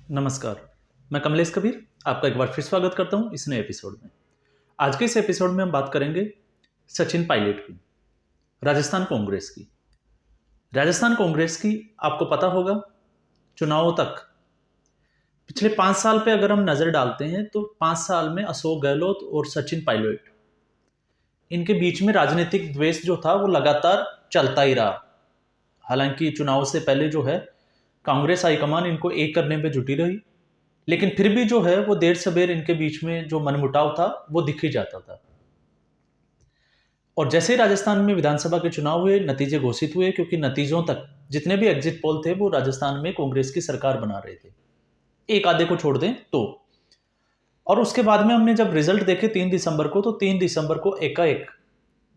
नमस्कार। मैं कमलेश कबीर आपका एक बार फिर स्वागत करता हूं इस नए एपिसोड में। आज के इस एपिसोड में हम बात करेंगे सचिन पायलट की, राजस्थान कांग्रेस की। राजस्थान कांग्रेस की आपको पता होगा, चुनावों तक पिछले 5 साल पे अगर हम नजर डालते हैं तो 5 साल में अशोक गहलोत और सचिन पायलट, इनके बीच में राजनीतिक द्वेष जो था वो लगातार चलता ही रहा। हालांकि चुनाव से पहले जो है कांग्रेस हाईकमान इनको एक करने पे जुटी रही, लेकिन फिर भी जो है वो देर सबेर इनके बीच में जो मनमुटाव था वो दिख ही जाता था। और जैसे ही राजस्थान में विधानसभा के चुनाव हुए, नतीजे घोषित हुए, क्योंकि नतीजों तक जितने भी एग्जिट पोल थे वो राजस्थान में कांग्रेस की सरकार बना रहे थे, एक आधे को छोड़ दें तो। और उसके बाद में हमने जब रिजल्ट देखे 3 दिसंबर को, तो 3 दिसंबर को एकाएक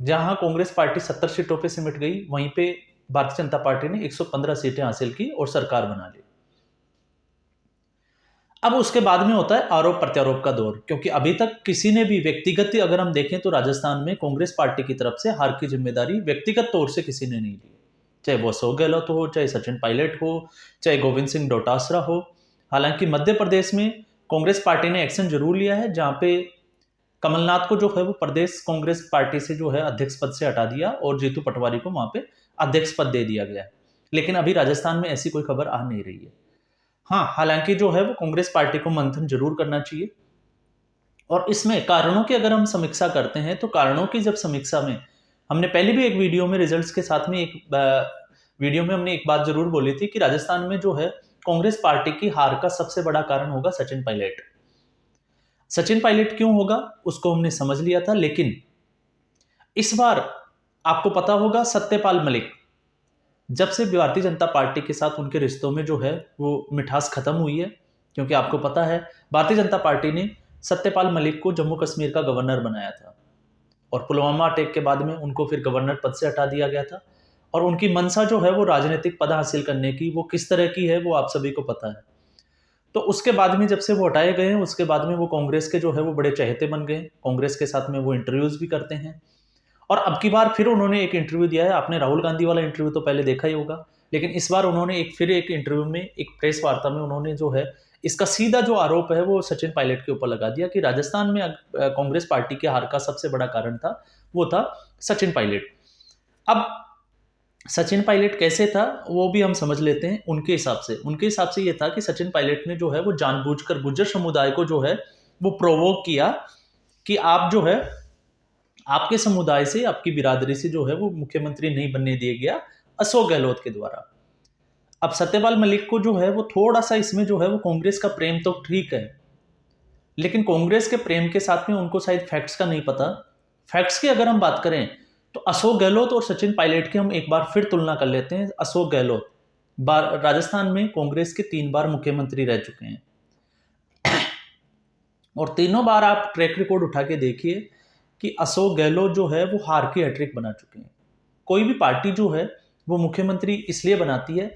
जहां कांग्रेस पार्टी 70 सीटों पर सिमट गई, वहीं पे भारतीय जनता पार्टी ने 115 सीटें हासिल की और सरकार बना ली। अब उसके बाद में होता है आरोप प्रत्यारोप का दौर, क्योंकि अभी तक किसी ने भी व्यक्तिगत अगर हम देखें तो राजस्थान में कांग्रेस पार्टी की तरफ से हार की जिम्मेदारी व्यक्तिगत तौर से किसी ने नहीं ली। चाहे वो अशोक गहलोत हो, चाहे सचिन पायलट हो, चाहे गोविंद सिंह डोटासरा हो। हालांकि मध्य प्रदेश में कांग्रेस पार्टी ने एक्शन जरूर लिया है, जहां पे कमलनाथ को जो है वो प्रदेश कांग्रेस पार्टी से जो है अध्यक्ष पद से हटा दिया और जीतू पटवारी को वहां पे अध्यक्ष पद दे दिया गया। लेकिन अभी राजस्थान में ऐसी कोई खबर आ नहीं रही है। हाँ, हालांकि जो है वो कांग्रेस पार्टी को मंथन जरूर करना चाहिए। और इसमें कारणों की अगर हम समीक्षा करते हैं तो कारणों की जब समीक्षा में हमने पहले भी एक वीडियो में रिजल्ट्स के साथ में एक वीडियो में हमने एक बात जरूर बोली थी कि राजस्थान में जो है कांग्रेस पार्टी की हार का सबसे बड़ा कारण होगा सचिन पायलट। सचिन पायलट क्यों होगा उसको हमने समझ लिया था, लेकिन इस बार आपको पता होगा सत्यपाल मलिक, जब से भारतीय जनता पार्टी के साथ उनके रिश्तों में जो है वो मिठास खत्म हुई है, क्योंकि आपको पता है भारतीय जनता पार्टी ने सत्यपाल मलिक को जम्मू कश्मीर का गवर्नर बनाया था और पुलवामा अटैक के बाद में उनको फिर गवर्नर पद से हटा दिया गया था। और उनकी मंशा जो है वो राजनीतिक पद हासिल करने की वो किस तरह की है वो आप सभी को पता है। तो उसके बाद में जब से वो हटाए गए हैं, उसके बाद में वो कांग्रेस के जो है वो बड़े चहेते बन गए। कांग्रेस के साथ में वो इंटरव्यूज भी करते हैं और अब की बार फिर उन्होंने एक इंटरव्यू दिया है। आपने राहुल गांधी वाला इंटरव्यू तो पहले देखा ही होगा, लेकिन इस बार उन्होंने एक इंटरव्यू में, एक प्रेस वार्ता में उन्होंने जो है इसका सीधा जो आरोप है वो सचिन पायलट के ऊपर लगा दिया कि राजस्थान में कांग्रेस पार्टी के हार का सबसे बड़ा कारण था वो था सचिन पायलट। अब सचिन पायलट कैसे था वो भी हम समझ लेते हैं। उनके हिसाब से ये था कि सचिन पायलट ने जो है वो जानबूझकर गुर्जर समुदाय को जो है वो प्रोवोक किया कि आप जो है आपके समुदाय से, आपकी बिरादरी से जो है वो मुख्यमंत्री नहीं बनने दिया गया अशोक गहलोत के द्वारा। अब सत्यपाल मलिक को जो है वो थोड़ा सा इसमें जो है वो कांग्रेस का प्रेम तो ठीक है, लेकिन कांग्रेस के प्रेम के साथ में उनको शायद फैक्ट्स का नहीं पता। फैक्ट्स की अगर हम बात करें तो अशोक गहलोत और सचिन पायलट की हम एक बार फिर तुलना कर लेते हैं। अशोक गहलोत राजस्थान में कांग्रेस के 3 बार मुख्यमंत्री रह चुके हैं और तीनों बार आप ट्रैक रिकॉर्ड उठा के देखिए कि अशोक गहलोत जो है वो हार की हैट्रिक बना चुके हैं। कोई भी पार्टी जो है वो मुख्यमंत्री इसलिए बनाती है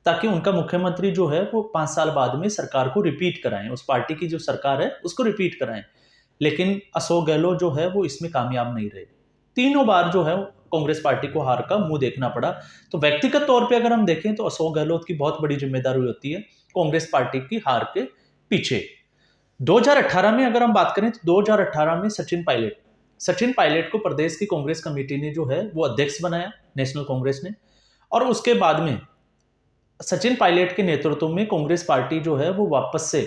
ताकि उनका मुख्यमंत्री जो है वो 5 साल बाद में सरकार को रिपीट कराएं, उस पार्टी की जो सरकार है उसको रिपीट कराएं। लेकिन अशोक गहलोत जो है वो इसमें कामयाब नहीं रहे। तीनों बार जो है कांग्रेस पार्टी को हार का मुंह देखना पड़ा। तो व्यक्तिगत तौर पे अगर हम देखें तो अशोक गहलोत की बहुत बड़ी जिम्मेदारी होती है कांग्रेस पार्टी की हार के पीछे। 2018 में अगर हम बात करें तो 2018 में सचिन पायलट को प्रदेश की कांग्रेस कमेटी ने जो है वो अध्यक्ष बनाया, नेशनल कांग्रेस ने। और उसके बाद में सचिन पायलट के नेतृत्व में कांग्रेस पार्टी जो है वो वापस से,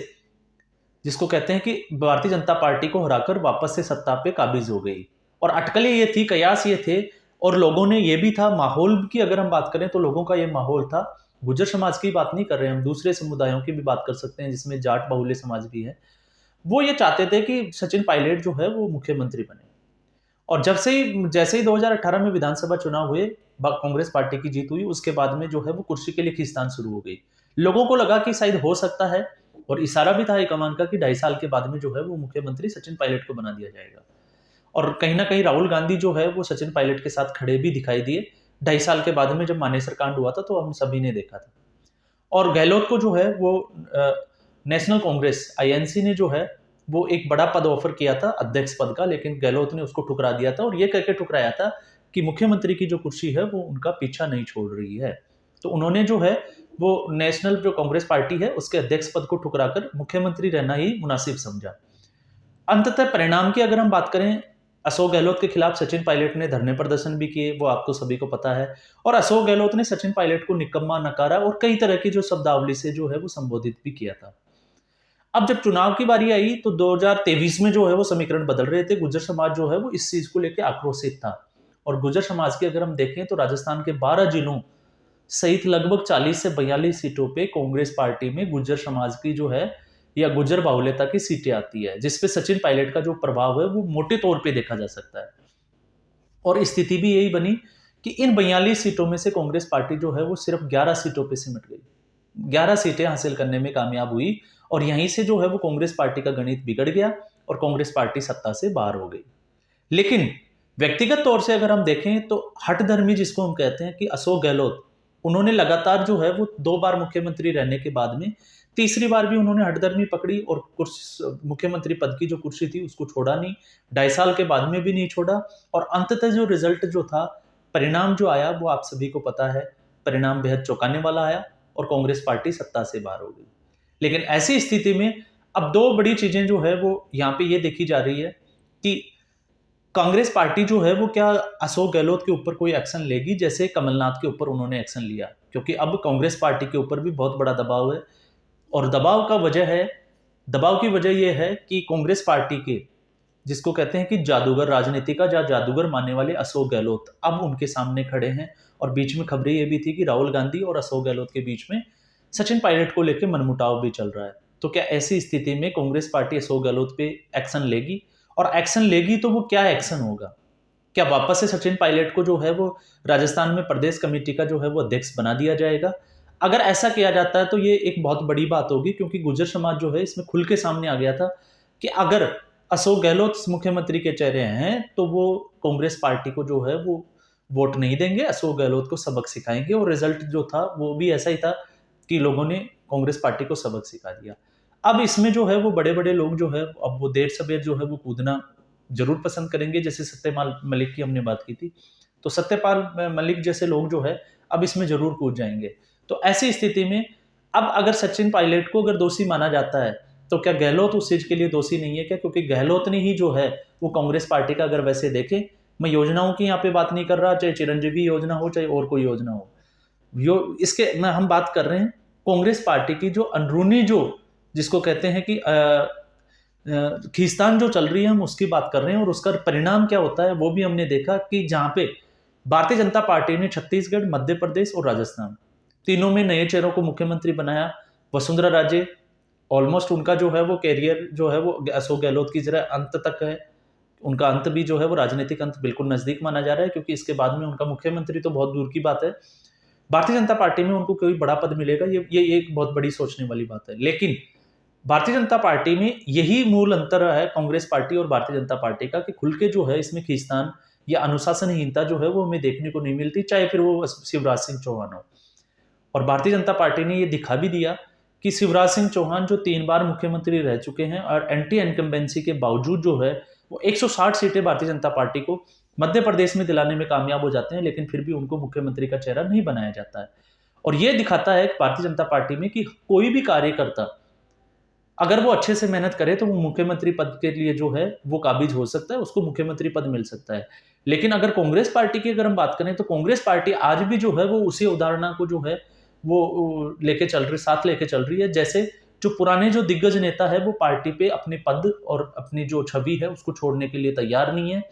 जिसको कहते हैं कि भारतीय जनता पार्टी को हराकर वापस से सत्ता पे काबिज हो गई। और अटकलें ये थी, कयास ये थे, और लोगों ने ये भी था, माहौल की अगर हम बात करें तो लोगों का ये माहौल था, गुर्जर समाज की बात नहीं कर रहे हम, दूसरे समुदायों की भी बात कर सकते हैं जिसमें जाट बहुल्य समाज भी है। वो ये चाहते थे कि सचिन पायलट जो है वो मुख्यमंत्री बने। और जैसे ही 2018 में विधानसभा चुनाव हुए, कांग्रेस पार्टी की जीत हुई, उसके बाद में जो है वो कुर्सी के लिए खींचतान शुरू हो गई। लोगों को लगा कि शायद हो सकता है, और इशारा भी था हाईकमान का कि 2.5 साल के बाद में जो है वो मुख्यमंत्री सचिन पायलट को बना दिया जाएगा। और कहीं ना कहीं राहुल गांधी जो है वो सचिन पायलट के साथ खड़े भी दिखाई दिए 2.5 साल के बाद में, जब मानेसर कांड हुआ था तो हम सभी ने देखा था। और गहलोत को जो है वो नेशनल कांग्रेस आईएनसी ने जो है वो एक बड़ा पद ऑफर किया था, अध्यक्ष पद का, लेकिन गहलोत ने उसको ठुकरा दिया था और ये करके ठुकराया था कि मुख्यमंत्री की जो कुर्सी है वो उनका पीछा नहीं छोड़ रही है। तो उन्होंने जो है वो नेशनल जो कांग्रेस पार्टी है उसके अध्यक्ष पद को ठुकराकर मुख्यमंत्री रहना ही मुनासिब समझा। अंततः परिणाम की अगर हम बात करें, अशोक गहलोत के खिलाफ सचिन पायलट ने धरने प्रदर्शन भी किए, वो आपको सभी को पता है। और अशोक गहलोत ने सचिन पायलट को निकम्मा नकारा और कई तरह की जो शब्दावली से जो है वो संबोधित भी किया था। अब जब चुनाव की बारी आई तो 2023 में जो है वो समीकरण बदल रहे थे। गुर्जर समाज जो है वो इस चीज को लेकर आक्रोशित था। और गुर्जर समाज की अगर हम देखें तो राजस्थान के 12 जिलों सहित लगभग 40 से 42 सीटों पे कांग्रेस पार्टी में गुर्जर समाज की जो है या गुर्जर बाहुल्यता की सीटें आती है, जिसपे सचिन पायलट का जो प्रभाव है वो मोटे तौर पे देखा जा सकता है। और स्थिति भी यही बनी कि इन 42 सीटों में से कांग्रेस पार्टी जो है वो सिर्फ 11 सीटों पे सिमट गई, 11 सीटें हासिल करने में कामयाब हुई। और यहीं से जो है वो कांग्रेस पार्टी का गणित बिगड़ गया और कांग्रेस पार्टी सत्ता से बाहर हो गई। लेकिन व्यक्तिगत तौर से अगर हम देखें तो हठधर्मी जिसको हम कहते हैं कि अशोक गहलोत, उन्होंने लगातार जो है वो 2 बार मुख्यमंत्री रहने के बाद में तीसरी बार भी उन्होंने हठधर्मी पकड़ी और मुख्यमंत्री पद की जो कुर्सी थी उसको छोड़ा नहीं, 2.5 साल के बाद में भी नहीं छोड़ा। और अंततः जो रिजल्ट जो था, परिणाम जो आया वो आप सभी को पता है, परिणाम बेहद चौंकाने वाला आया और कांग्रेस पार्टी सत्ता से बाहर हो गई। लेकिन ऐसी स्थिति में अब 2 बड़ी चीजें जो है वो यहाँ पे ये देखी जा रही है कि कांग्रेस पार्टी जो है वो क्या अशोक गहलोत के ऊपर कोई एक्शन लेगी, जैसे कमलनाथ के ऊपर उन्होंने एक्शन लिया, क्योंकि अब कांग्रेस पार्टी के ऊपर भी बहुत बड़ा दबाव है। और दबाव की वजह यह है कि कांग्रेस पार्टी के जिसको कहते हैं कि जादूगर, राजनीति का जादूगर मानने वाले अशोक गहलोत अब उनके सामने खड़े हैं। और बीच में खबरें ये भी थी कि राहुल गांधी और अशोक गहलोत के बीच में सचिन पायलट को लेकर मनमुटाव भी चल रहा है। तो क्या ऐसी स्थिति में कांग्रेस पार्टी अशोक गहलोत पे एक्शन लेगी? और एक्शन लेगी तो वो क्या एक्शन होगा? क्या वापस से सचिन पायलट को जो है वो राजस्थान में प्रदेश कमेटी का जो है वो अध्यक्ष बना दिया जाएगा? अगर ऐसा किया जाता है तो ये एक बहुत बड़ी बात होगी, क्योंकि गुर्जर समाज जो है इसमें खुल के सामने आ गया था कि अगर अशोक गहलोत मुख्यमंत्री के चेहरे हैं तो वो कांग्रेस पार्टी को जो है वो वोट नहीं देंगे, अशोक गहलोत को सबक सिखाएंगे। और रिजल्ट जो था वो भी ऐसा ही था कि लोगों ने कांग्रेस पार्टी को सबक सिखा दिया। अब इसमें जो है वो बड़े बड़े लोग जो है अब वो देर सवेर जो है वो कूदना जरूर पसंद करेंगे। जैसे सत्यपाल मलिक की हमने बात की थी, तो सत्यपाल मलिक जैसे लोग जो है अब इसमें जरूर कूद जाएंगे। तो ऐसी स्थिति में अब अगर सचिन पायलट को अगर दोषी माना जाता है तो क्या गहलोत उस चीज के लिए दोषी नहीं है क्या? क्योंकि गहलोत ने ही जो है वो कांग्रेस पार्टी का, अगर वैसे देखें, मैं योजनाओं की यहाँ पे बात नहीं कर रहा, चाहे चिरंजीवी योजना हो चाहे और कोई योजना हो, इसके मैं हम बात कर रहे हैं कांग्रेस पार्टी की जो अंदरूनी जो जिसको कहते हैं कि खींचतान जो चल रही है, हम उसकी बात कर रहे हैं। और उसका परिणाम क्या होता है वो भी हमने देखा कि जहां पे भारतीय जनता पार्टी ने छत्तीसगढ़, मध्य प्रदेश और राजस्थान तीनों में नए चेहरों को मुख्यमंत्री बनाया। वसुंधरा राजे ऑलमोस्ट उनका जो है वो कैरियर जो है वो अशोक गहलोत की जरा अंत तक है, उनका अंत भी जो है वो राजनीतिक अंत बिल्कुल नजदीक माना जा रहा है, क्योंकि इसके बाद में उनका मुख्यमंत्री तो बहुत दूर की बात है। भारतीय जनता पार्टी में उनको कोई बड़ा पद मिलेगा, ये एक बहुत बड़ी सोचने वाली बात है। लेकिन भारतीय जनता पार्टी में यही मूल अंतर है कांग्रेस पार्टी और भारतीय जनता पार्टी का, कि खुल के जो है इसमें खींचतान या अनुशासनहीनता जो है वो हमें देखने को नहीं मिलती, चाहे फिर वो शिवराज सिंह चौहान हो। और भारतीय जनता पार्टी ने ये दिखा भी दिया कि शिवराज सिंह चौहान जो 3 बार मुख्यमंत्री रह चुके हैं और एंटी इनकम्बेंसी के बावजूद जो है वो 160 सीटें भारतीय जनता पार्टी को मध्य प्रदेश में दिलाने में कामयाब हो जाते हैं, लेकिन फिर भी उनको मुख्यमंत्री का चेहरा नहीं बनाया जाता है। और ये दिखाता है भारतीय जनता पार्टी में कि कोई भी कार्यकर्ता अगर वो अच्छे से मेहनत करे तो वो मुख्यमंत्री पद के लिए जो है वो काबिज हो सकता है, उसको मुख्यमंत्री पद मिल सकता है। लेकिन अगर कांग्रेस पार्टी की अगर हम बात करें तो कांग्रेस पार्टी आज भी जो है वो उसी उदाहरण को जो है वो साथ लेके चल रही है। जैसे जो पुराने जो दिग्गज नेता है वो पार्टी पे अपने पद और अपनी जो छवि है उसको छोड़ने के लिए तैयार नहीं है।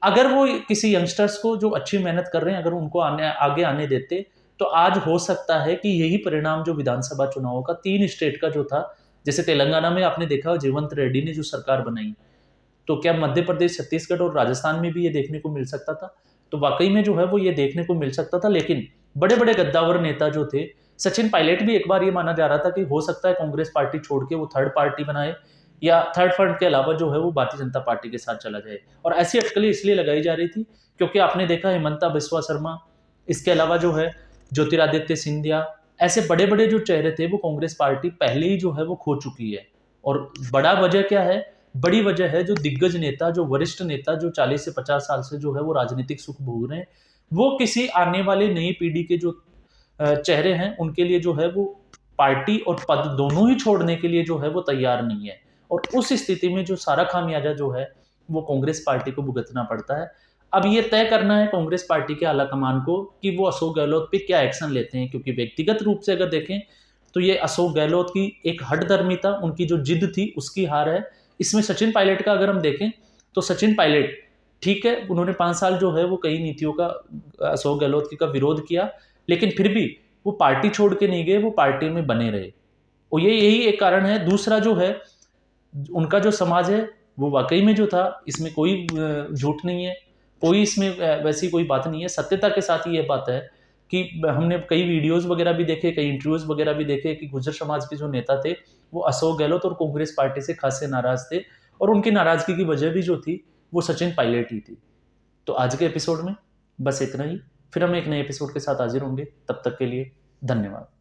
अगर वो किसी यंगस्टर्स को जो अच्छी मेहनत कर रहे हैं अगर उनको आगे आने देते तो आज हो सकता है कि यही परिणाम जो विधानसभा चुनावों का 3 स्टेट का जो था, जैसे तेलंगाना में आपने देखा जीवंत रेड्डी ने जो सरकार बनाई, तो क्या मध्य प्रदेश, छत्तीसगढ़ और राजस्थान में भी ये देखने को मिल सकता था? तो वाकई में जो है वो ये देखने को मिल सकता था। लेकिन बड़े बड़े गद्दावर नेता जो थे, सचिन पायलट भी एक बार ये माना जा रहा था कि हो सकता है कांग्रेस पार्टी छोड़ के वो थर्ड पार्टी बनाए या थर्ड फ्रंट के अलावा जो है वो भारतीय जनता पार्टी के साथ चला जाए। और ऐसी अटकलें इसलिए लगाई जा रही थी क्योंकि आपने देखा हिमंता बिस्वा शर्मा, इसके अलावा जो है ज्योतिरादित्य सिंधिया, ऐसे बड़े बड़े जो चेहरे थे वो कांग्रेस पार्टी पहले ही जो है वो खो चुकी है। और बड़ा वजह क्या है? बड़ी वजह है जो दिग्गज नेता, जो वरिष्ठ नेता जो 40 से 50 साल से जो है वो राजनीतिक सुख भोग रहे हैं, वो किसी आने वाले नई पीढ़ी के जो चेहरे हैं उनके लिए जो है वो पार्टी और पद दोनों ही छोड़ने के लिए जो है वो तैयार नहीं है, और उस स्थिति में जो सारा खामियाजा जो है वो कांग्रेस पार्टी को भुगतना पड़ता है। अब ये तय करना है कांग्रेस पार्टी के आलाकमान को कि वो अशोक गहलोत पे क्या एक्शन लेते हैं, क्योंकि व्यक्तिगत रूप से अगर देखें तो ये अशोक गहलोत की एक हठधर्मिता, उनकी जो जिद थी उसकी हार है। इसमें सचिन पायलट का अगर हम देखें तो सचिन पायलट ठीक है, उन्होंने 5 साल जो है वो कई नीतियों का अशोक गहलोत की का विरोध किया, लेकिन फिर भी वो पार्टी छोड़ के नहीं गए, वो पार्टी में बने रहे। और ये यही एक कारण है। दूसरा जो है उनका जो समाज है वो वाकई में जो था, इसमें कोई झूठ नहीं है, कोई इसमें वैसी कोई बात नहीं है, सत्यता के साथ ही ये बात है कि हमने कई वीडियोस वगैरह भी देखे, कई इंटरव्यूज वगैरह भी देखे कि गुर्जर समाज के जो नेता थे वो अशोक गहलोत और कांग्रेस पार्टी से खासे नाराज थे, और उनकी नाराजगी की वजह भी जो थी वो सचिन पायलट ही थी। तो आज के एपिसोड में बस इतना ही, फिर हम एक नए एपिसोड के साथ हाजिर होंगे, तब तक के लिए धन्यवाद।